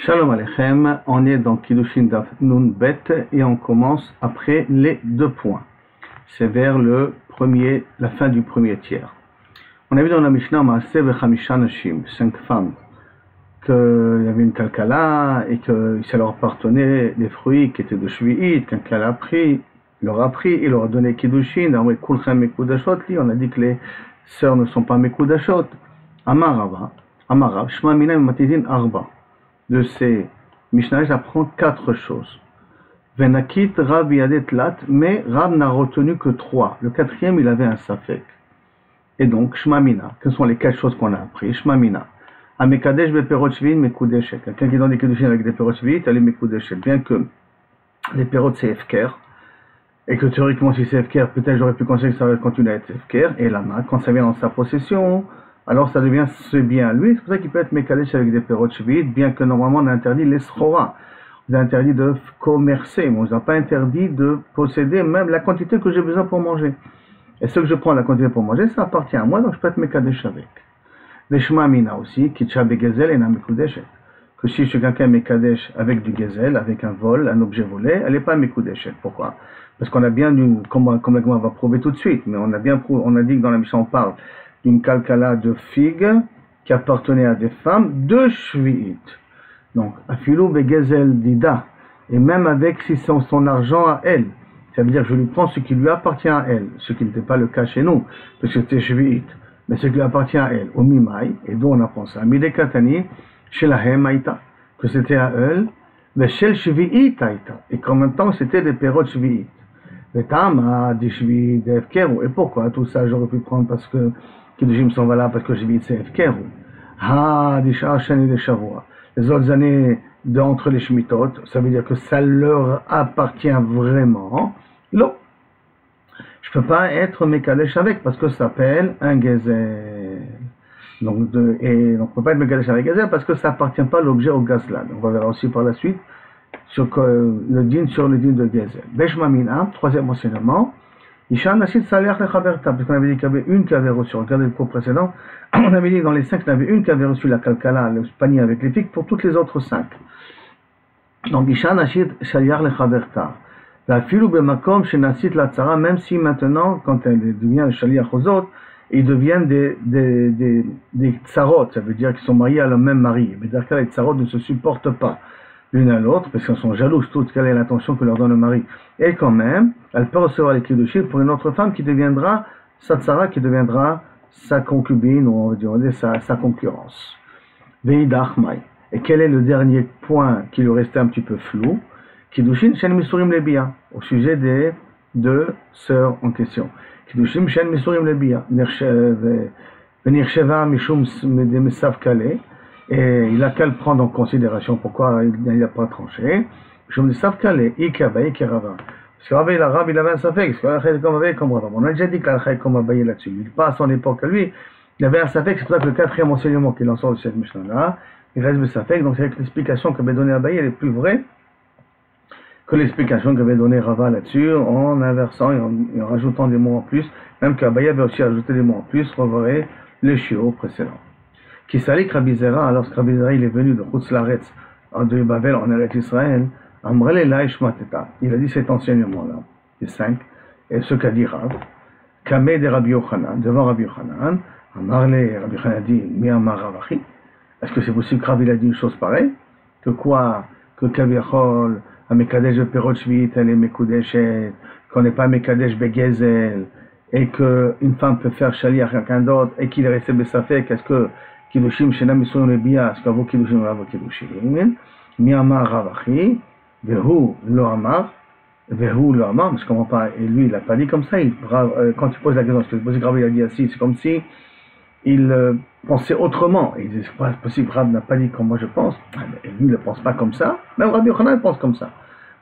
Shalom Aleichem, on est dans Kiddushin Daf Nun Bet et on commence après les 2 points. C'est vers la fin du premier tiers. On a vu dans la Mishnah Maaseh v'chamisha nashim, 5 femmes, qu'il y avait une kalkala et que ça leur appartenait des fruits qui étaient de Shvi'it, quelqu'un leur a pris, il leur a donné Kiddushin, on a dit que les sœurs ne sont pas Mekudashot. Amarav, Shma Minam Matizin Arba. De ces Mishnah, j'apprends 4 choses. Venakit Rab Yadet Lat, mais Rab n'a retenu que 3. Le 4e, il avait un safek. Et donc, Shmamina, que sont les 4 choses qu'on a appris? Shmamina. Amekadesh beperot shvi'it mekudeshet. Quelqu'un qui donne des kiddushin avec des perot shvi'it, elle est mekudeshet. Bien que les perot c'est efker, et que théoriquement, si c'est efker, peut-être j'aurais pu considérer que ça va continuer à être efker, et lama, quand ça vient dans sa possession, alors ça devient ce bien à lui. C'est pour ça qu'il peut être mekadesh avec des perot shvi'it, bien que normalement on a interdit les schora. On a interdit de commercer, mais on n'a pas interdit de posséder même la quantité que j'ai besoin pour manger. Et ce que je prends la quantité pour manger, ça appartient à moi, donc je peux être mekadesh avec. Les shmamina aussi, kitcha begezel et na mekudeshet. Que si je suis quelqu'un mekadesh avec du gezel, avec un vol, un objet volé, elle n'est pas mekudeshet. Pourquoi? Parce qu'on a bien, comme la Gemara va prouver tout de suite, mais on a dit que dans la Mishnah on parle d'une kalkala de figues qui appartenait à des femmes de shvi'it. Donc, afilou begezel dida, et même avec si c'est son argent à elle, ça veut dire que je lui prends ce qui lui appartient à elle, ce qui n'était pas le cas chez nous, parce que c'était shvi'it, mais ce qui lui appartient à elle, au mimai, et d'où on apprend ça, midekatani, shelahem aïta, que c'était à elle, mais shel shvi'it aïta, et qu'en même temps c'était des perot shvi'it. Vetama, di shvi'it, efkeru, et pourquoi tout ça j'aurais pu prendre parce que Kiddushin sont valables parce que shvi'it c'est efkeru. Ha, di sha'ar shani de shavua. Les autres années d'entre les Shemitot, ça veut dire que ça leur appartient vraiment. Non. Je ne peux pas être Mekadesh avec parce que ça s'appelle un Gezel. Donc, on ne peut pas être Mekadesh avec Gezel parce que ça n'appartient pas l'objet au Gazlan. On va voir aussi par la suite sur le din de Gezel. Beshmamina, 3e enseignement. Isha Nasid Salih Lechaverta, parce qu'on avait dit qu'il y avait une qui avait reçu, regardez le cours précédent, on avait dit que dans les 5, il y en avait une qui avait reçu la kalkala, le panier avec les figues, pour toutes les autres 5. Donc Isha Nasid Salih Lechaverta. La filou bemakom chez Nasid la tzara, même si maintenant, quand elle devient le shaliach aux autres, ils deviennent des tsarot, ça veut dire qu'ils sont mariés à le même mari. Mais dans ce cas, les tsarot ne se supportent pas l'une à l'autre, parce qu'elles sont jalouses toutes, quelle est l'attention que leur donne le mari. Et quand même, elle peut recevoir les kiddushin pour une autre femme qui deviendra sa tsara, qui deviendra sa concubine, ou on va dire sa concurrence. Veidach mai. Et quel est le dernier point qui lui restait un petit peu flou? Kiddushin shen misurim lebia, au sujet des 2 sœurs en question. Kiddushin shen misurim lebia, venirsheva mishum de mesav kale. Et il a qu'à le prendre en considération. Pourquoi il n'a pas tranché? Je me dis, savent qu'elle est Ikabaï Kerava. Parce que Rabbi, il avait un safek. Parce que comme Rabbi. On a déjà dit qu'il a comme Abaye là-dessus. Il pas à son époque à lui. Il avait un safek. C'est pour ça que le 4e enseignement qu'il en sort de cette Mishnah-là, il reste le safek. Donc c'est avec l'explication qu'avait donnée Abaye, elle est plus vraie que l'explication qu'avait donnée Rava là-dessus, en inversant et en rajoutant des mots en plus. Même qu'Abaye avait aussi ajouté des mots en plus. Reverrez le chiot précédent. Qui salik Rabbi Zera, lorsque Rabbi Zera il est venu de Chutz Laaretz, de Babel en Eretz Israël, Amrele la Ishmateta. Il a dit cet enseignement-là, les 5, et ce qu'a dit Rav, Kameh de Rabbi Yochanan, devant Rabbi Yochanan, Amarle, Rabbi Yochanan a dit, Mi Amar Ravachi. Est-ce que c'est possible que Rav il a dit une chose pareille? Que quoi? Que Kaviachol, Amekadesh de Perot Shvi'it, elle est Mekudeshet, qu'on n'est pas Mekadesh Begezel, et qu'une femme peut faire chali à quelqu'un d'autre, et qu'il est resté Besafek, est-ce que Kiddushin shena misurim lebia, est-ce qu'avot Kiddushin ou avot Kiddushin? Mi amar Ravachi, vehu lo amar, parce qu'on ne comprend pas, et lui il n'a pas dit comme ça, quand tu poses la question, c'est possible que Rav il a dit ainsi, c'est comme si il pensait autrement, et il dit c'est pas possible, Rav n'a pas dit comme moi je pense, et lui il ne pense pas comme ça, même Rabbi Yochanan pense comme ça.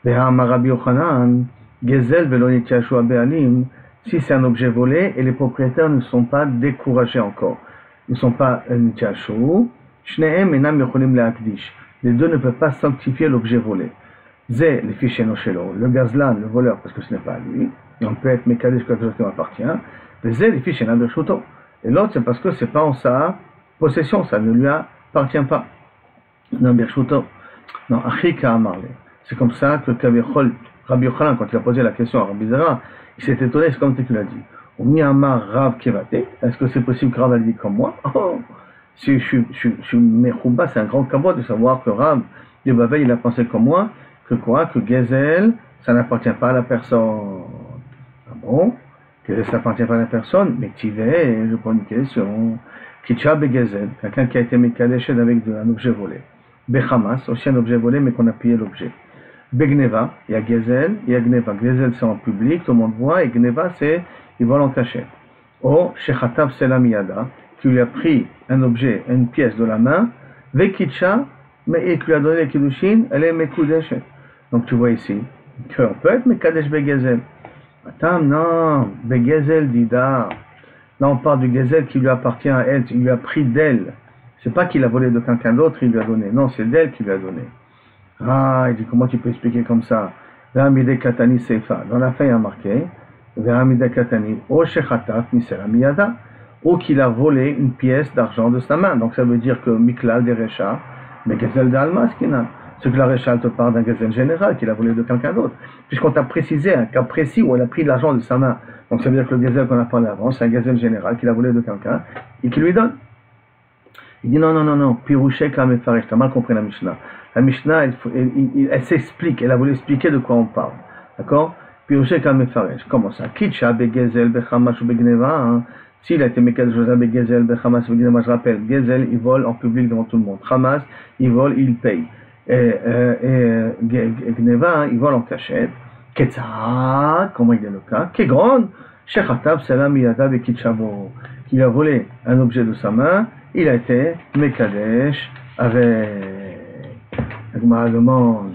Vehu amar Rabbi Yochanan, gezel velo yitiashu be'alim, si c'est un objet volé, et les propriétaires ne sont pas découragés encore. Ils ne sont pas nitiashu, shnehem enam yocholim leakdish. Les deux ne peuvent pas sanctifier l'objet volé. Zé, les fiches shelo, le gazlan, le voleur, parce que ce n'est pas lui. Et on peut être mekadesh quelque chose qui m'appartient. Mais zé, les fiches enam bershuto. Et l'autre, c'est parce que c'est pas en sa possession, ça ne lui appartient pas. Non bershuto. Non, Achika Amarle. C'est comme ça que Rabbi Yochanan, quand il a posé la question à Rabbi Zera, il s'est étonné, c'est comme tu l'as dit. Mi Amar Rav Kevate, est-ce que c'est possible que Rav a dit comme moi? Oh, si je suis Mechouba, c'est un grand cabot de savoir que Rav de Bavel, il a pensé comme moi, que quoi? Que Gezel, ça n'appartient pas à la personne. Ah bon? Que ça n'appartient pas à la personne? Mais Tivé, je pose une question. Kitcha Begezel, quelqu'un qui a été Mekadesh avec un objet volé. Bechamas, aussi un objet volé, mais qu'on a pillé l'objet. Begneva, il y a Gezel, il y a Gneva. Gezel, c'est en public, tout le monde voit, et Gneva, c'est il vole en cachette. Ou Shechatav Selamiyada, qui lui a pris un objet, une pièce de la main, Vekitcha, mais et qui lui a donné les Kiddushin, elle est Mekudeshet. Donc tu vois ici qu'on peut être Mekadesh Begezel. Attends, non, Begezel Dida. Là on parle du Gezel qui lui appartient à elle, il lui a pris d'elle. C'est pas qu'il a volé de quelqu'un d'autre, il lui a donné. Non, c'est d'elle qu'il lui a donné. Ah, il dit comment tu peux expliquer comme ça? Ve'amide Katani Seifa. Dans la fin il y a marqué Ve'amide Katani O Shechataf Misera Miyada. Ou qu'il a volé une pièce d'argent de sa main. Donc ça veut dire que Miklal des Recha, mais Gezel d'Almas qui n'a. Ce que la Recha te parle d'un Gezel général qu'il a volé de quelqu'un d'autre. Puisqu'on t'a précisé un cas précis où elle a pris de l'argent de sa main. Donc ça veut dire que le Gezel qu'on a parlé avant, c'est un Gezel général qu'il a volé de quelqu'un et qui lui donne. Il dit non, Pirouché Kamefaresh, t'as mal compris la Mishnah. La Mishnah, elle s'explique, elle a voulu expliquer de quoi on parle. D'accord? Pirouché Kamefaresh, comment ça? Kitcha Begezel Bechamash ou Begneva, s'il a été Mekadesh Begezel Bechamas ou Begneva, je rappelle, Gezel, il vole en public devant tout le monde. Hamas, il vole, il paye. Et Gneva, il vole en cachette. Ketzad, comment il est le cas? Kegron, Shechatab Salam Yada Bekitchabo, qui a volé un objet de sa main, il a été Mekadesh avec. Agma demande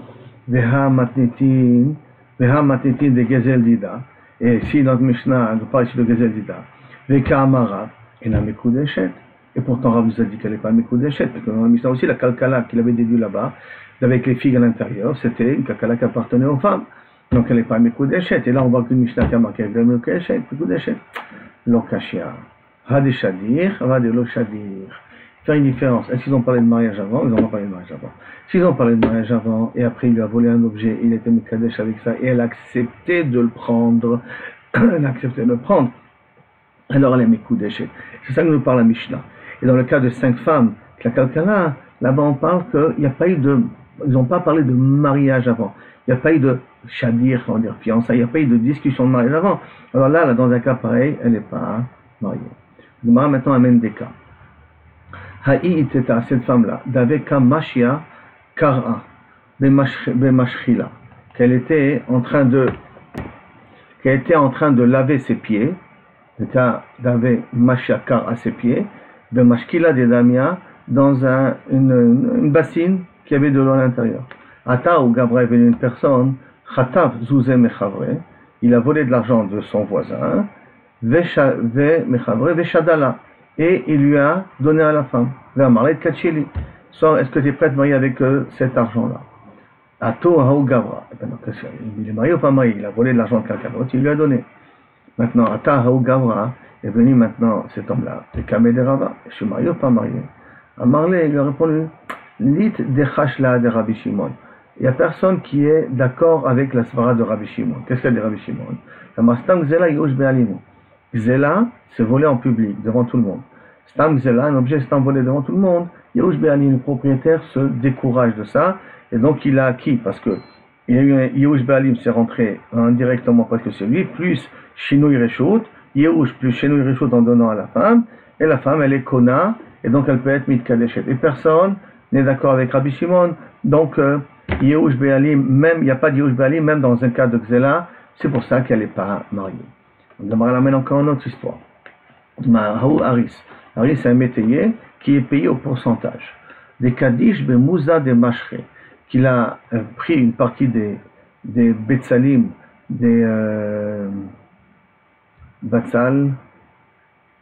Veha Matnitin de Gezel Dida. Et si notre Mishnah nous parle ici de Gezel Dida, Veka Amara, et la Mekudeshet. Et pourtant, Rav nous a dit qu'elle n'est pas Mekudeshet, parce que dans la Mishnah aussi, la Kalkala qu'il avait déduit là-bas, avec les figues à l'intérieur, c'était une Kalkala qui appartenait aux femmes. Donc elle n'est pas Mekudeshet. Et là, on voit qu'une Mishnah qui a marqué avec la Mekudeshet. Lokashia. Hadeshadir, Vadeloshadir. Faire une différence. Est-ce qu'ils ont parlé de mariage avant? Ils n'ont pas parlé de mariage avant. S'ils ont parlé de mariage avant, et après il lui a volé un objet, il était Mekadesh avec ça, et elle a accepté de le prendre, elle a accepté de le prendre, alors elle est Mekudeshet. C'est ça que nous parle la Mishnah. Et dans le cas de 5 femmes, la Kalkala, là-bas on parle qu'il n'y a pas eu de, ils n'ont pas parlé de mariage avant. Il n'y a pas eu de shadir, on va dire fiançailles, il n'y a pas eu de discussion de mariage avant. Alors là, dans un cas pareil, elle n'est pas mariée. Le Gemara maintenant amène des cas. Haï teta, cette femme-là, d'aveka mashia kara, bemashchila, qu'elle était en train de laver ses pieds, le cas d'ave mashia kara à ses pieds, bemashchila de damia, dans une bassine qui avait de l'eau à l'intérieur. Ata ou Gabra est venu une personne, chatav zouze mechavre, il a volé de l'argent de son voisin, veshadala, et il lui a donné à la femme. Est-ce que tu es prêt à te marier avec cet argent-là? Ato Haou Gavra. Il est marié ou pas marié? Il a volé de l'argent de quelqu'un d'autre, il lui a donné. Maintenant, Ata Haou Gavra est venu maintenant, cet homme-là. C'est Kamé de Rava. Je suis marié ou pas marié? Amarlé, il lui a répondu Lit de Chashla de Rabbi Shimon. Il n'y a personne qui est d'accord avec la svara de Rabbi Shimon. Qu'est-ce qu'il y a de Rabbi Shimon? Stam Gzela Yush Be'alimu. Gzela, c'est voler en public, devant tout le monde. Stam Gzela, un objet s'est envolé devant tout le monde. Yush Be'alimu, le propriétaire se décourage de ça, et donc il a acquis, parce que il y a eu un Yush Be'alim, c'est rentré indirectement parce que c'est lui, plus Shinui Reshut, Yush plus Shinui Reshut en donnant à la femme, et la femme elle est Kona, et donc elle peut être Mitkadeshet. Et personne n'est d'accord avec Rabbi Shimon, donc Yehush Be'alim, même, il n'y a pas de Yehush Be'alim, même dans un cas de Xela, c'est pour ça qu'elle n'est pas mariée. On amène encore une autre histoire. Mahaou Haris. Haris, c'est un métayer qui est payé au pourcentage. Des Kaddish Bemouza de Mashre, qu'il a pris une partie des Betsalim, des Batsal,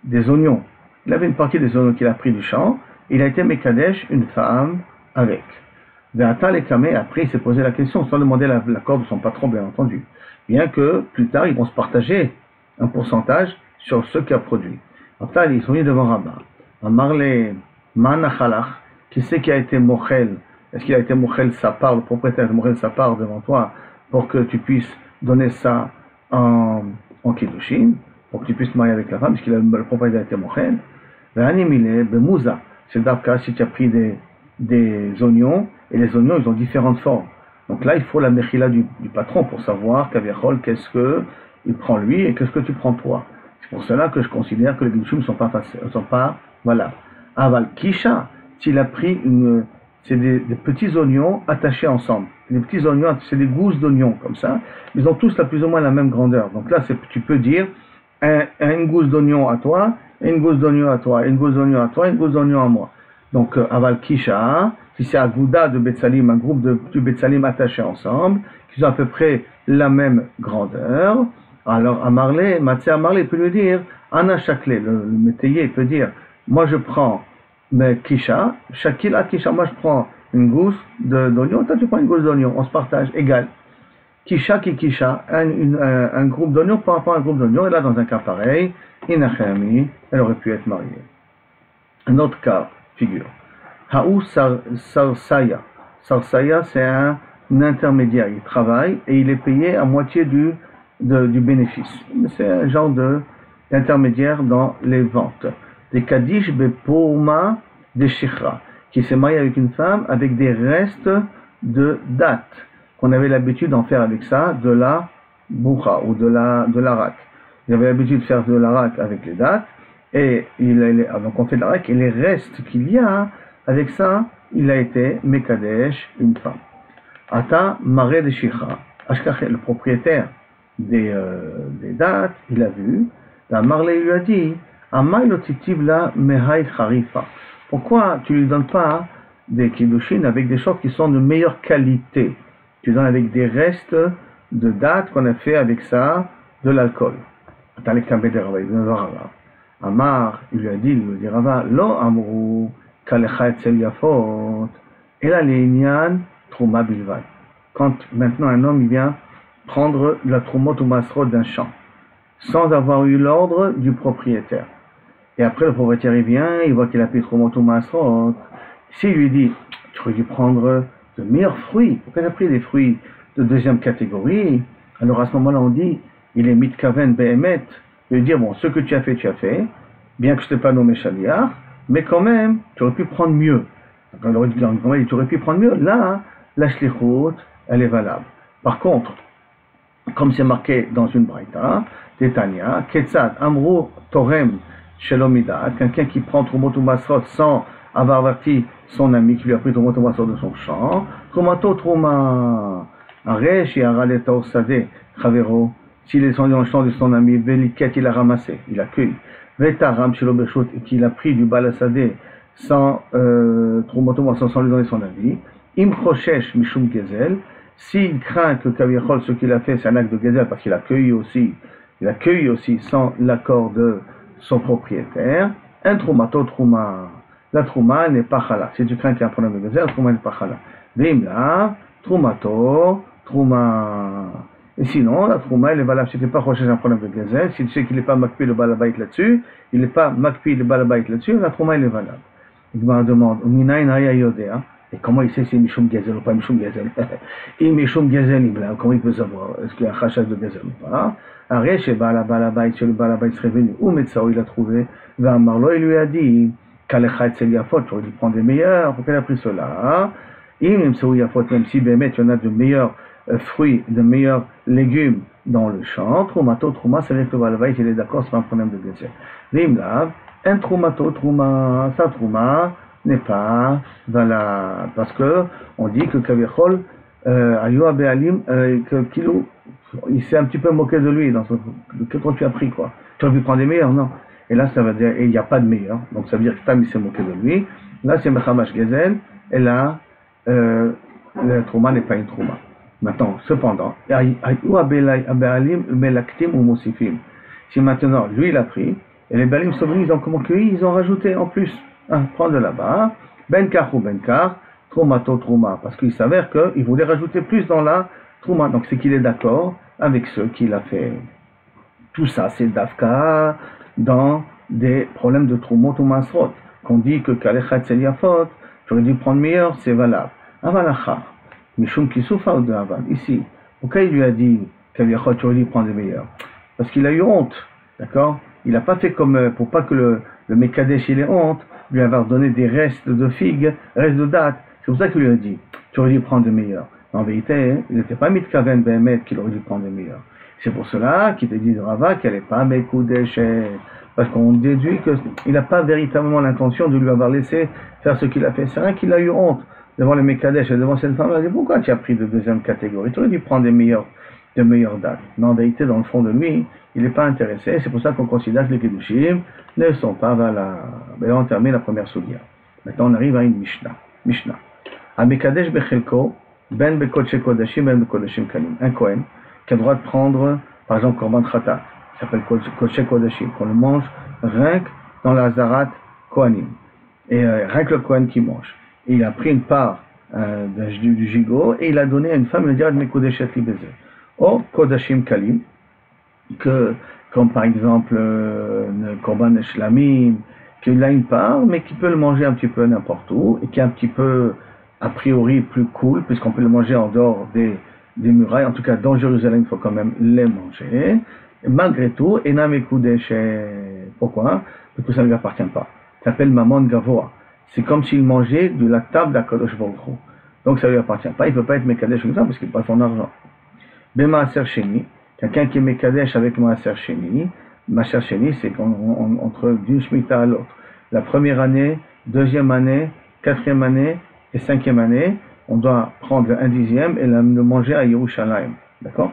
des oignons. Il avait une partie des oignons qu'il a pris du champ, il a été Mekadesh, une femme, avec. Après, il s'est posé la question sans demander l'accord de son patron, bien entendu. Bien que, plus tard, ils vont se partager un pourcentage sur ce qu'il a produit. Après, ils sont venus devant Rabbah. Amarle Manachalach, qui c'est qui a été Mochel Est-ce qu'il a été mochel sa part, le propriétaire a mochel sa part devant toi pour que tu puisses donner ça en kiddushin, pour que tu puisses te marier avec la femme, puisque le propriétaire a été mochel. Bemouza, c'est le cas si tu as pris des oignons, et les oignons ils ont différentes formes. Donc là il faut la mechila du patron pour savoir qu'est-ce qu'il prend lui et qu'est-ce que tu prends toi. C'est pour cela que je considère que les kiddushin ne sont pas valables. Aval kisha, s'il a pris c'est des petits oignons attachés ensemble. Les petits oignons, c'est des gousses d'oignons comme ça. Ils ont tous plus ou moins la même grandeur. Donc là, tu peux dire une gousse d'oignon à toi, une gousse d'oignon à toi, une gousse d'oignon à toi, une gousse d'oignon à moi. Donc aval kisha, si c'est Agouda de Betsalim, un groupe du Betsalim attachés ensemble, qui ont à peu près la même grandeur, alors Amarlé, Matzé Amarlé peut lui dire, Anna Chaklé, le métayer peut dire, moi je prends mais kisha, Shakila kisha, moi je prends une gousse d'oignon, toi tu prends une gousse d'oignon, on se partage égal. Kisha qui kisha, un groupe d'oignons par rapport à un groupe d'oignons, et là dans un cas pareil, Inachami, elle aurait pu être mariée. Un autre cas, figure. Haou Sarsaya. Sarsaya, c'est un intermédiaire, il travaille et il est payé à moitié du bénéfice. C'est un genre d'intermédiaire dans les ventes. Des Kadish Bepouma de Shikhra, qui s'est marié avec une femme avec des restes de date, qu'on avait l'habitude d'en faire avec ça, de la boucha ou de l'arak. Il avait l'habitude de faire de l'arak avec les dates, et donc on fait de l'arak, et les restes qu'il y a, avec ça, il a été Mekadesh, une femme. Ata Mare de Shikhra, Ashkach, le propriétaire des dates, il a vu, la Marley lui a dit, pourquoi tu ne lui donnes pas des kiddushin avec des choses qui sont de meilleure qualité? Tu donnes avec des restes de dates qu'on a fait avec ça, de l'alcool. Amar, il lui a dit, il lui Rava, lo amru kalecha etzel yafot, et là l'inyan trouma bilvad. Quand maintenant un homme il vient prendre la troumot ou masrot d'un champ, sans avoir eu l'ordre du propriétaire. Et après, le propriétaire, il vient, il voit qu'il a pris trop ou masrot. S'il lui dit, tu aurais dû prendre de meilleurs fruits, pourquoi tu as pris des fruits de deuxième catégorie? Alors à ce moment-là, on dit, il est mitkaven behemet, il veut dire, bon, ce que tu as fait, bien que je ne t'ai pas nommé shaliach, mais quand même, tu aurais pu prendre mieux. Donc, on aurait dit, tu aurais pu prendre mieux. Là, la shlichut, elle est valable. Par contre, comme c'est marqué dans une braïta, Tétania, Ketzad, Amrou, Torem, Shelomidat, quelqu'un qui prend Trumot ou Masrot sans avoir averti son ami qui lui a pris Trumot ou Masrot de son champ, Trumato, Truma, Aresh, Yaraleta, Osade, Chavero, s'il est dans le champ de son ami, Veliket, il a ramassé, il accueille, Vetaram, Shelobeshut, et qu'il a pris du Balasade sans Trumot ou Masrot, sans lui donner son avis, Im Choshesh, Mishum Gezel, s'il craint que Kaviachol, ce qu'il a fait, c'est un acte de Gezel, parce qu'il accueille aussi sans l'accord de son propriétaire, un troumato trouma. La trouma n'est pas chala. Si tu crains qu'il y a un problème de Gezel, la trouma n'est pas chala. Vimla, troumato, trouma. Et sinon, la trouma, elle est valable. Si tu n'es pas recherché un problème de Gezel, si tu sais qu'il n'est pas makpi le balabait là-dessus, la trouma, elle est valable. Il me demande, et comment il sait si c'est Mishum Gezel ou pas Mishum Gezel? Et Mishum Gezel, comment il peut savoir? Est-ce qu'il y a un rachat de Gezel ou pas? Arrête, chez le balabait serait venu, ou Metsao il a trouvé, Marlo, il lui a dit, Kalecha et Yafot, tu aurais dû prendre des meilleurs, pourquoi il a pris cela? Et Metsao Yafot, même si Bémet, il y en a de meilleurs fruits, de meilleurs légumes dans le champ, Trouma, ça veut dire que le balabait, il est d'accord, c'est pas un problème de Gezel. Vimla, un Trouma, sa Trouma, n'est pas valable. Parce que on dit que Kavichol, Ayoua Be'alim, il s'est un petit peu moqué de lui dans que toi tu as pris quoi. Tu aurais pu prendre des meilleurs, non. Et là ça veut dire, il n'y a pas de meilleurs. Donc ça veut dire que Tam il s'est moqué de lui. Là c'est Mechamash Gezel, et là, la Trouma n'est pas une Trouma. Maintenant, cependant, Ayoua Be'alim, Melaktim ou Mosifim. Si maintenant, lui il a pris, et les Be'alim sont venus, ils ont comment cueilli, ils ont rajouté en plus. Prends de là-bas, Benkar ou Benkar, Troumato, Trouma, parce qu'il s'avère qu'il voulait rajouter plus dans la Trouma, donc c'est qu'il est d'accord avec ceux qu'il a fait. Tout ça, c'est Dafka dans des problèmes de Troumot ou Masrot, qu'on dit que Kalechat Seliafot, tu aurais dû prendre meilleur, c'est valable. Avalachar, Mishum Kisoufa ou de Aval. Ici, pourquoi il lui a dit tu aurais dû prendre des meilleurs? Parce qu'il a eu honte, d'accord? Il n'a pas fait comme, pour pas que le Mekadesh il ait honte, lui avoir donné des restes de figues, restes de dattes. C'est pour ça qu'il lui a dit, tu aurais dû prendre des meilleurs. En vérité, il n'était pas Mitkaven Behemet qu'il aurait dû prendre des meilleurs. C'est pour cela qu'il te dit de Rava qu'elle n'est pas Mekoudesh. Parce qu'on déduit qu'il n'a pas véritablement l'intention de lui avoir laissé faire ce qu'il a fait. C'est rien qu'il a eu honte devant le Mekadesh et devant cette femme. Il a dit, pourquoi tu as pris de deuxième catégorie? Tu aurais dû prendre de meilleures dates. Mais en vérité, dans le fond de lui, il n'est pas intéressé. C'est pour ça qu'on considère que les Kedushim ne sont pas valables. Et là, on termine la première soudia. Maintenant, on arrive à une Mishnah. A Mekadesh Bechelko, Ben Bekodesh Kodashim, Ben Bekodashim Kalim. Un Kohen qui a le droit de prendre, par exemple, Korban Khatat, qui s'appelle Kodesh Kodashim, qu'on le mange rien que dans la Zarat Kohanim. Et rien que le Kohen qui mange. Et il a pris une part du gigot et il a donné à une femme, il a dit, Mekodeshet Libeze. Ou Kodashim Kalim, comme par exemple le Korban Shlamim, qu'il a une part, mais qui peut le manger un petit peu n'importe où, et qui est un petit peu, a priori, plus cool, puisqu'on peut le manger en dehors des murailles. En tout cas, dans Jérusalem, il faut quand même les manger. Et malgré tout, Enam Ekoudesh. Pourquoi? Parce que ça ne lui appartient pas. Ça s'appelle Mamon Gavoa. C'est comme s'il mangeait de la table d'Akadosh Baruch Hu. Donc ça ne lui appartient pas. Il ne peut pas être Mekadesh comme ça, parce qu'il n'a pas son argent. Bemaaser Sheni. Quelqu'un qui est Mekadesh avec Maaser Sheni. Maaser Sheni, c'est entre d'une Shemitah à l'autre. La première année, deuxième année, quatrième année et cinquième année, on doit prendre un dixième et le manger à Yerushalayim. D'accord?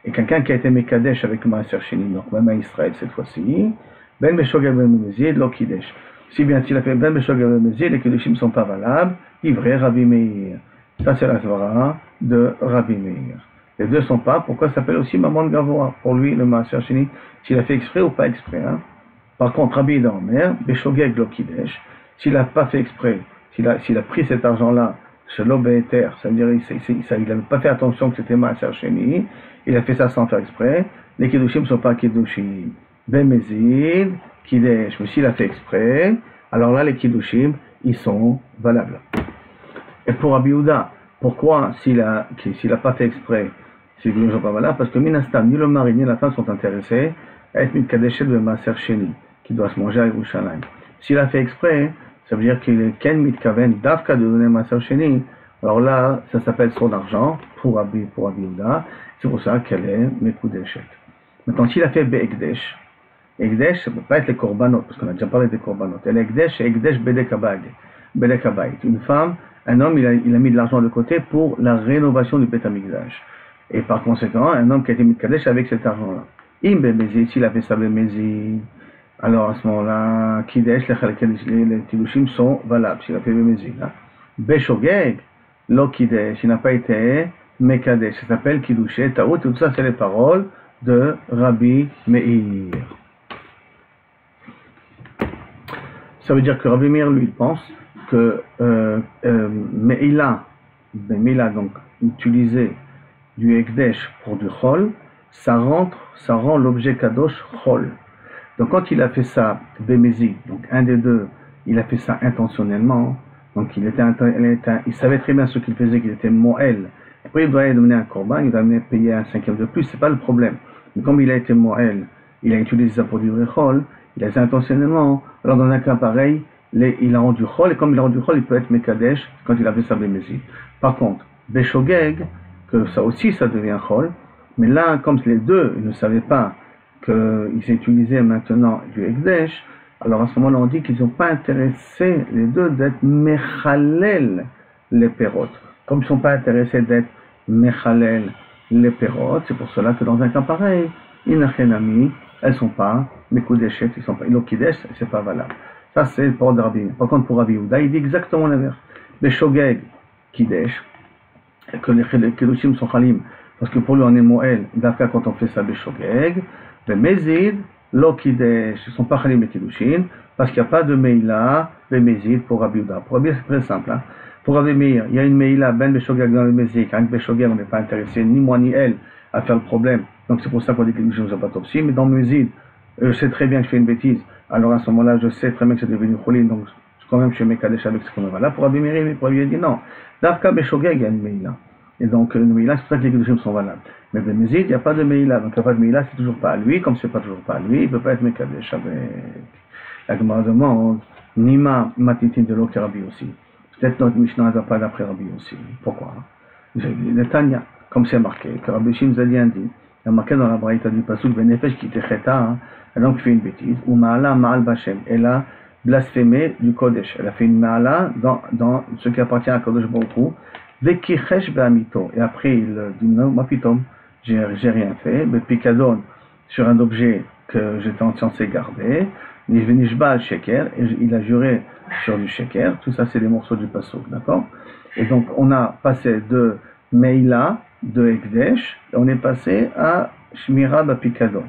Et quelqu'un qui a été Mekadesh avec Maaser Sheni, donc même à Israël cette fois-ci, Ben Meshogeg Ben Mezid, Lo Kidesh. Si bien s'il a fait Ben Meshogeg Ben Mezid, les Kedushim ne sont pas valables, livré Rabbi Meir. Ça c'est la Svara de Rabbi Meir. Les deux sont pas. Pourquoi ça s'appelle aussi Mamon Gavoa? Pour lui, le Maaser Sheni, s'il a fait exprès ou pas exprès. Hein? Par contre, Rabbi Meir, Beshogeg Lo Kidesh, s'il n'a pas fait exprès, s'il a pris cet argent-là, ce l'obéter, ça veut dire il n'avait pas fait attention que c'était Maaser Sheni, il a fait ça sans faire exprès, les Kedushim ne sont pas Kedushim. Ben Mezid, Kidesh, mais s'il a fait exprès, alors là les Kedushim, ils sont valables. Et pour Rabbi Yehuda, pourquoi s'il a pas fait exprès, c'est ne sont pas valables? Parce que Minastam, ni le mari ni la femme sont intéressés à être Mikadeshet de Maaser Sheni, qui doit se manger à Yerushalayim. S'il a fait exprès, ça veut dire qu'il est Ken Mitkaven, Dafka de donner Maaser Sheni, alors là, ça s'appelle son argent, pour Rabbi Yehuda, c'est pour ça qu'elle est Mekudeshet. Maintenant, s'il a fait Be'ekdesh, Ekdesh, ça ne peut pas être les korbanot, parce qu'on a déjà parlé des korbanot. Et l'Ekdesh, c'est Ekdesh Bedek Habayit. Une femme, un homme, il a mis de l'argent de côté pour la rénovation du Beth Amikdash. Et par conséquent, un homme qui a été mis de Kadesh avec cet argent-là. Im Bemezid, s'il a fait ça Bemezid, alors à ce moment-là, Kidesh, les Kidushim sont valables, s'il a fait Bemezid. Beshogeg, lo Kidesh, il n'a pas été Mekadesh, ça s'appelle Kidushet, Taout, tout ça c'est les paroles de Rabbi Meir. Ça veut dire que Rabbi Meir, lui, il pense que Meila, donc utiliser du Ekdesh pour du Chol, ça rend l'objet Kadosh Chol. Donc quand il a fait ça, Bemezi, donc un des deux, il a fait ça intentionnellement, donc il savait très bien ce qu'il faisait, qu'il était Moël. Après il doit aller donner un korban, il doit payer un cinquième de plus, c'est pas le problème. Mais comme il a été Moël, il a utilisé ça pour du Chol, il a fait intentionnellement, alors dans un cas pareil, il a rendu Chol, et comme il a rendu Chol, il peut être Mekadesh quand il a fait ça Bemezi. Par contre, Beshogeg, que ça aussi ça devient Chol, mais là, comme les deux ils ne savaient pas qu'ils utilisaient maintenant du Ekdesh, alors à ce moment-là on dit qu'ils n'ont pas intéressé les deux d'être Mechalel les Perot. Comme ils ne sont pas intéressés d'être Mechalel les Perot, c'est pour cela que dans un cas pareil, Inachenami, elles ne sont pas Mekudeshet, ils sont pas Ilokidesh, c'est pas valable. Ça c'est le port de Rabbi. Par contre pour Rabbi Yehuda, il dit exactement l'inverse. Beshogeg Kidesh, que les Kedushim sont Chalim, parce que pour lui on est Moël, d'accord quand on fait ça Beshogeg, le Mezid, Lo Kidesh, ils ne sont pas Chalim et Kedushim, parce qu'il n'y a pas de Meila, le Mezid pour Rabbi Yehuda. Pour Rabbi c'est très simple. Hein. Pour Rabbi Meir, il y a une Meila, Ben Beshogeg dans le Mezid, avec Beshogeg on n'est pas intéressé, ni moi ni elle, à faire le problème. Donc c'est pour ça qu'on dit que les gens ne sont pas topsi, mais dans le Mezid, je sais très bien que je fais une bêtise, alors à ce moment-là je sais très bien que c'est devenu Cholim, donc quand même je suis Mekadesh avec ce qu'on va là. Pour Rabbi Meir, il dit non. Davka Beshogeg, il y a une Meila. Et donc, le Meila, c'est pour ça que les Kedushim sont valables. Mais Ben Mezid, il n'y a pas de Meila. Donc, il n'y a pas de Meila, c'est toujours pas à lui. Comme c'est pas toujours pas à lui, il ne peut pas être Mekadesh avec. La Gemara demande, Nima Matitin de l'Oker Rabbi aussi. Peut-être notre Mishnah ne va pas d'après Rabbi aussi. Pourquoi? Le Tanya, comme c'est marqué, que Rabbi Shim Zadian dit, il y a marqué dans la Braïta du Pasuk, Benefesh qui était Cheta, elle a donc fait une bêtise, ou Ma'ala Ma'al Bashem, elle a blasphémé du Kodesh, elle a fait une Ma'ala dans ce qui appartient à Kodesh Baruch Hu, Vekichesh Be'amito, et après il dit non, ma pitom, j'ai rien fait, mais Pikadon, sur un objet que j'étais censé garder, Nishba al Sheker, et il a juré sur du Sheker, tout ça c'est des morceaux du Pasuk, d'accord? Et donc on a passé de Meila, de Ekdesh, et on est passé à Shmira Bapikadon.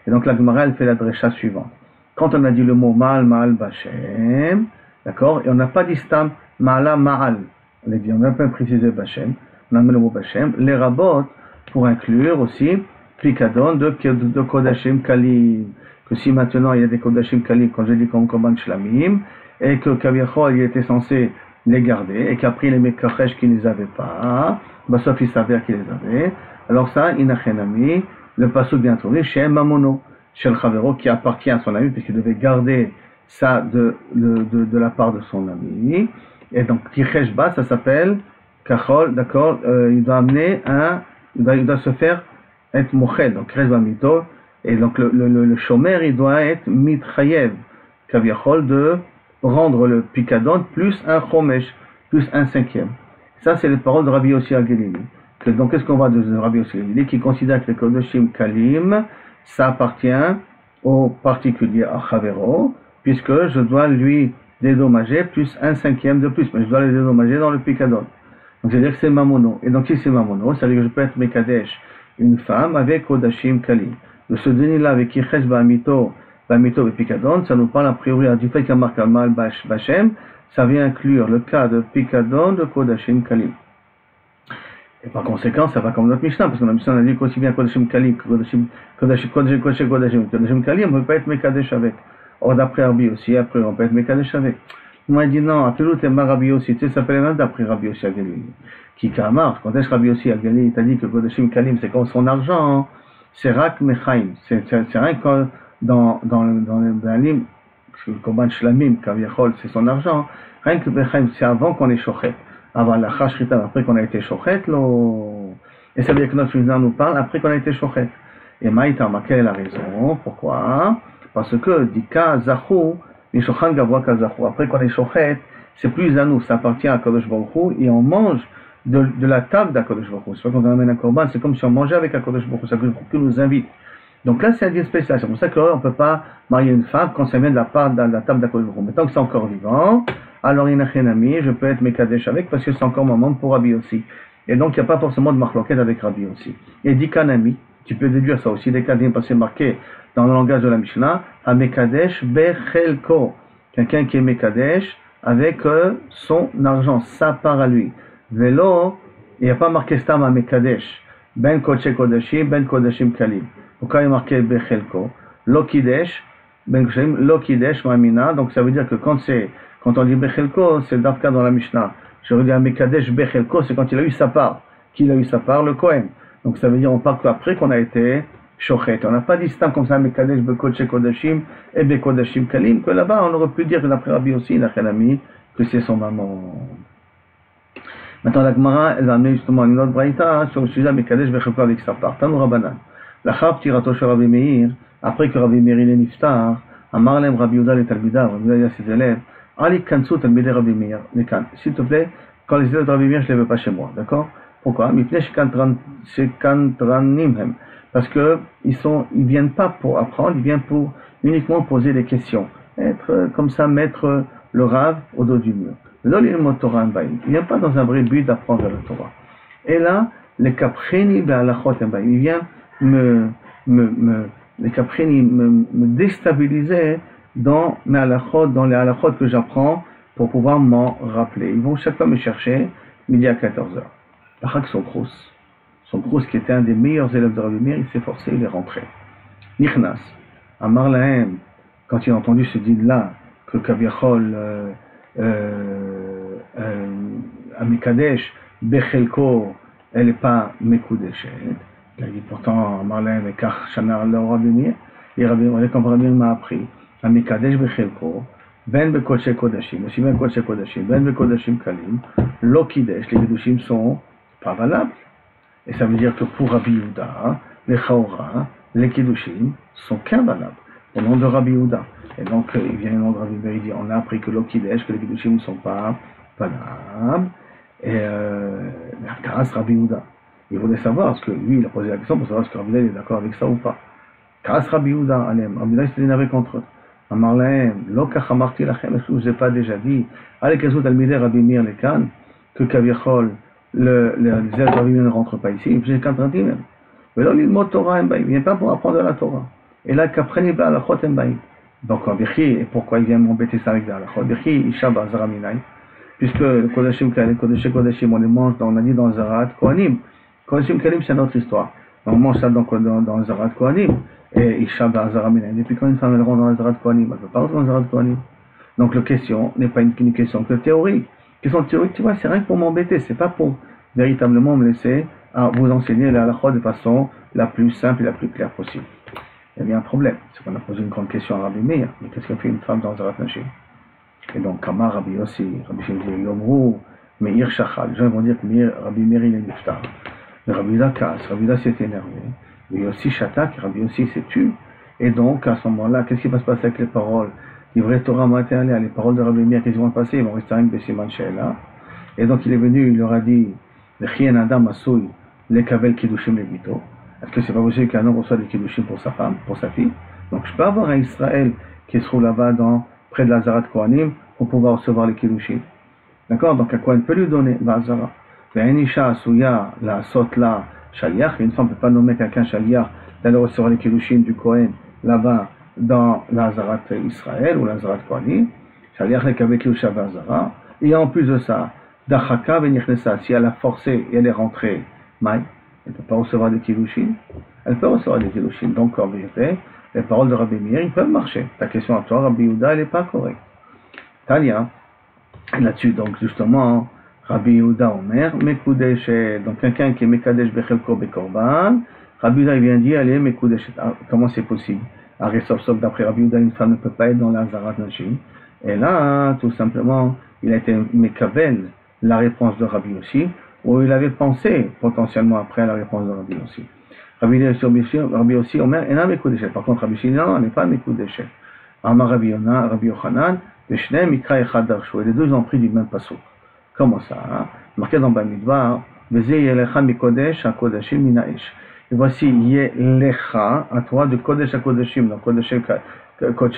Et donc la Gemara elle fait la dresha suivante. Quand on a dit le mot Ma'al Ma'al Bashem, d'accord, et on n'a pas dit Stam Ma'ala Ma'al, on a dit, on n'a pas précisé Bashem, on a mis le mot Bashem, les rabots pour inclure aussi Pikadon de Kodashim Kalim, que si maintenant il y a des Kodashim Kalim, quand j'ai dit comme Korban Shlamim, et que Kaviachol il était censé les garder, et qu'après les Mekachesh qui ne les avaient pas, bah, sauf il s'avère qu'ils les avaient, alors ça, Inachenami, le pasuk bien trouvé, chez Mamono, chez le Chavero, qui appartient à son ami, puisqu'il devait garder ça de la part de son ami, et donc Kichesh Ba, ça s'appelle Kachol, d'accord, il doit amener il doit se faire être Mochel, donc Kichesh Ba Mito, et donc le Shomer, il doit être Mitchayev, Kaviachol, de rendre le Pikadon plus un Chomesh, plus un cinquième. Ça, c'est les paroles de Rabbi Yossi Agelili. Donc, qu'est-ce qu'on voit de Rabbi Yossi Agelili qui considère que le Kodashim Kalim, ça appartient au particulier à Chavero, puisque je dois lui dédommager plus un cinquième de plus, mais je dois le dédommager dans le Pikadon. Donc, c'est-à-dire que c'est Mamono. Et donc, si c'est Mamono, ça veut dire que je peux être Mekadesh, une femme avec Kodashim Kalim. De ce déni-là, avec Kichesh Ba'amito, Ba'amito et Pikadon, ça nous parle a priori du fait qu'il y a marqué Mal Bashem, ça vient inclure le cas de Pikadon de Kodashim Kalim. Et par conséquent, ça va comme notre Mishnah, parce que notre Mishnah a dit qu'aussi bien Kodashim Kalim, Kodashim Kalim, on ne peut pas être Mekadesh avec. Or, d'après Rabbi aussi, après, on peut être Mekadesh avec. Moi, il dit non, Apelou Tema Rabbi aussi, tu sais, ça s'appelle même d'après Rabbi aussi Agelili. Qui Kamar, quand est-ce que Rabbi aussi Agelili t'a dit que Kodashim Kalim, c'est comme son argent, c'est Rak Mechaim, c'est rien que dans le Balim, le Korban Shlamim, Kaviachol, c'est son argent, rien que Mechaim, c'est avant qu'on ait Shochet. Avant la Chashrita, après qu'on a été Shochet, et ça veut dire que notre Mishnah nous parle après qu'on a été Shochet. Et Maïtama, quelle est la raison? Pourquoi? Parce que, Dika Zachou, Mishochan Gavwa Kazachou, après qu'on est Shochet, c'est plus à nous, ça appartient à Kadosh Baruch Hu, et on mange de la table d'Akadosh Baruch Hu. C'est pas quand on amène un korban, c'est comme si on mangeait avec Akadosh Baruch Hu, c'est Akadosh Baruch Hu qui nous invite. Donc là, c'est un bien spécial. C'est pour ça qu'on ne peut pas marier une femme quand ça vient de la part de la table d'Akadosh Baruch Hu. Mais tant que c'est encore vivant, alors il n'y a rien à je peux être Mekadesh avec parce que c'est encore mon monde pour Rabbi aussi. Et donc il n'y a pas forcément de marloquette avec Rabbi aussi. Et dit Kanami, tu peux déduire ça aussi, des Kadim, parce que c'est marqué dans le langage de la Mishnah, à Mekadesh Bechelko. Quelqu'un qui est Mekadesh avec son argent, sa part à lui. Vélo, il n'y a pas marqué Stam à Mekadesh, Ben Kodesh Kodashim, Ben Kodashim Kalim. Donc quand il est marqué Bechelko, Lokidesh, Ben Kodashim, Lokidesh Mamina, donc ça veut dire que quand on dit Bechelko, c'est le Dafka dans la Mishnah. Je veux dire Mekadesh Bechelko, c'est quand il a eu sa part. Qui a eu sa part? Le Kohen. Donc ça veut dire on parle qu'après qu'on a été Shochet. On n'a pas dit Stam comme ça Mekadesh Bekodesh Kodashim et Bekodashim Kalim, que là-bas on aurait pu dire que d'après Rabbi aussi, il a ami, que c'est son maman. Maintenant, la Gemara, elle va amener justement une autre braïta sur le sujet Mekadesh Bechelko avec sa part. Tanou Rabbanan. L'achab tirato shel Rabbi Meir, après que Rabbi Meir il est niftar, Amar lem Rabbi Yehuda le Talmidar, Rabbi Yehuda a ses élèves, Ali kansu Talmidei Rabbi Meir, s'il te plaît, quand les élèves de Rabbi Meir, je ne les veux pas chez moi, d'accord? Pourquoi? Mipnei shekantranim, parce que ils viennent pas pour apprendre, ils viennent pour uniquement poser des questions, être comme ça, mettre le rave au dos du mur. L'olil Torah il vient pas dans un vrai but d'apprendre la Torah. Et là, les kapreni be'alachot il vient me déstabiliser dans les halachot que j'apprends pour pouvoir m'en rappeler. Ils vont chacun me chercher midi à 14h. Barak son Krous qui était un des meilleurs élèves de Rabbi Meir, il s'est forcé, il est rentré. Nichnas, Amar Lahem, quand il a entendu ce dit-là, que Kaviachol, Amekadesh Bechelko, elle n'est pas Mekudeshet. Il a dit pourtant, Marlène et Kach Shana le Rabbi Meir, et Rabbi Meir m'a appris, Amekadesh Bechelko, Ben Bekodesh Kodashim, aussi Ben Kodesh Kodashim, Ben Bekodashim Kalim, Lokidesh, les Kedushim sont pas valables. Et ça veut dire que pour Rabbi Yehuda, les Chaora, les Kedushim sont qu'un valables, au nom de Rabbi Yehuda. Et donc, il vient au nom de Rabbi Meir, il dit, on a appris que Lokidesh, que les Kedushim ne sont pas valables. Et la Karas Rabbi Yehuda. Il voulait savoir, parce que lui, il a posé la question pour savoir si Rabbi Yehuda est d'accord avec ça ou pas. Karas Rabbi Yehuda, Alem, Rabbi Yehuda s'est énervé contre eux. Amarlahem, Lokach Amarti Lachem, est-ce que je vous ai pas déjà dit, allez, Kazut Almideh Rabbi Meir Lekan, que Kaviachol, les élèves de Rabbi Meir ne rentrent pas ici, j'ai qu'entendu même. Mais là, l'ilmot Torah Embaïm, il vient pas pour apprendre la Torah. Et là, qu'apprennent la Chot Embaïm. Donc, et pourquoi il vient m'embêter ça avec la Chot? Isha Bazara Minay. Puisque le Kodashim Kalim, Kodashim, on les mange, on a dit dans Zarat Kohanim. Kodashim Kalim, c'est notre histoire. On mange ça dans Zarat Kohanim. Et Isha Bazara Minay. Depuis quand une femme elle rentre dans Zarat Kohanim, elle ne peut pas rentrer dans Zarat Kohanim. Donc, la question n'est pas une question que théorique. Question théorique, tu vois, c'est rien que pour m'embêter, c'est pas pour véritablement me laisser à vous enseigner la halakha de façon la plus simple et la plus claire possible. Il y a un problème, c'est qu'on a posé une grande question à Rabbi Meir, mais qu'est-ce qu'on fait une femme dans Zarat Nashim? Et donc, Kama Rabbi Yossi, Rabbi Shimon, Yomru, Meir Shachal, les gens vont dire que Rabbi Meir il est niftar. Le Rabbi Yehuda casse, Rabbi Yehuda s'est énervé, mais Yossi Shatak, Rabbi Yossi s'est tué. Et donc, à ce moment-là, qu'est-ce qui va se passer avec les paroles? Livré Torah Matéaléa, les paroles de Rabbi Meir, qu'est-ce qui vont se passer? Ils vont rester avec Bessiman Sheila. Et donc, il est venu, il leur a dit, L'Echien Adam Assoui, les Kavel Kiddushim les Bito. Est-ce que c'est pas possible qu'un homme reçoit des Kiddushim pour sa femme, pour sa fille? Donc, je peux avoir un Israël qui se trouve là-bas près de la Zarat Kohanim pour pouvoir recevoir les Kiddushim. D'accord? Donc, à quoi il peut lui donner? Bazara. Ve'enisha Asuya, la Sotla, Shaliach. Une femme ne peut pas nommer quelqu'un Shaliach d'aller recevoir les Kiddushim du Kohen là-bas dans la Zarat Israël ou la Zarat Kohanim. Shaliach le Kavel Kiddushim Bazara. Et en plus de ça, Dachaka Benichnesa, si elle a forcé et elle est rentrée, Maï, elle ne peut pas recevoir des Kiddushim. Elle peut recevoir des Kiddushim. Donc, en vérité, les paroles de Rabbi Meir, ils peuvent marcher. Ta question à toi, Rabbi Yehuda, elle n'est pas correcte. Tania, là-dessus, donc justement, Rabbi Yehuda Omer, Mekudesh, donc quelqu'un qui est Mekadesh Bechelko Bekorban, Rabbi Yehuda vient dire, allez, Mekudesh, comment c'est possible? Sauf d'après Rabbi Yehuda, une femme ne peut pas être dans la Zarat Nashim. Et là, tout simplement, il a été Mekavel, la réponse de Rabbi Yossi, où il avait pensé potentiellement après la réponse de Rabbi Yossi. Rabbi Yossi, Omer, et là, Mekudesh. Par contre, Rabbi Yossi, non, elle n'est pas Mekudesh. Amar Rabbi Yochanan, et les deux ont pris du même pasuk. Comment ça? Marqué dans Bamidbar, et voici Yelecha, à toi de Kodesh HaKodeshim, donc Kodesh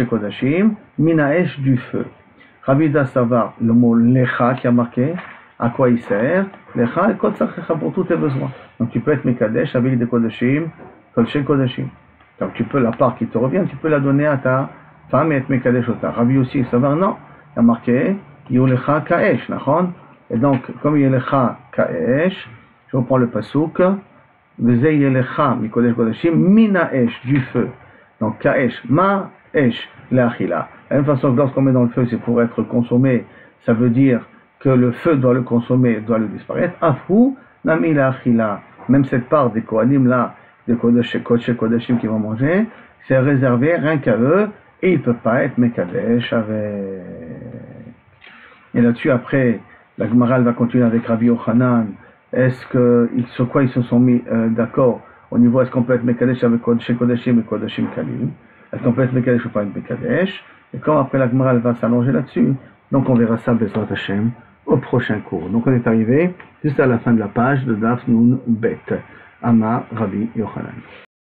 Kodeshim, Minaesh du feu. Rabbi Yehuda Savar, le mot Lecha qui a marqué, à quoi il sert? Lecha et Kotsachecha pour tous tes besoins. Donc tu peux être Mekadesh avec des Kodeshim, Kodesh Kodeshim. Donc tu peux, la part qui te revient, tu peux la donner à ta femme et être Mekadesh Ota. Rabbi aussi Savar, non. Il a marqué Yolecha Kaesh, nachon. Et donc, comme Yolecha Kaesh, je reprends le pasuk, Veze Yelecha Mikodesh Kodeshim, Minaesh, du feu. Donc Kaesh, Ma'esh, l'achila. De la même façon que lorsqu'on met dans le feu, c'est pour être consommé, ça veut dire que le feu doit le consommer, doit le disparaître. Afou, Nami l'achila. Même cette part des Kohanim là, des Kodeshim qui vont manger, c'est réservé rien qu'à eux, et ils ne peuvent pas être Mekadesh avec. Et là-dessus, après, la Gemara va continuer avec Rabbi Yochanan. Est-ce que, sur quoi ils se sont mis d'accord au niveau, est-ce qu'on peut être Mekadesh avec Kodeshim et Kodeshim Kalim? Est-ce qu'on peut être Mekadesh ou pas être Mekadesh? Et quand après la Gemara va s'allonger là-dessus, donc on verra ça, Bezrat Hashem, au prochain cours. Donc on est arrivé juste à la fin de la page de Daf Nun Bet, Ama Rabbi Yochanan.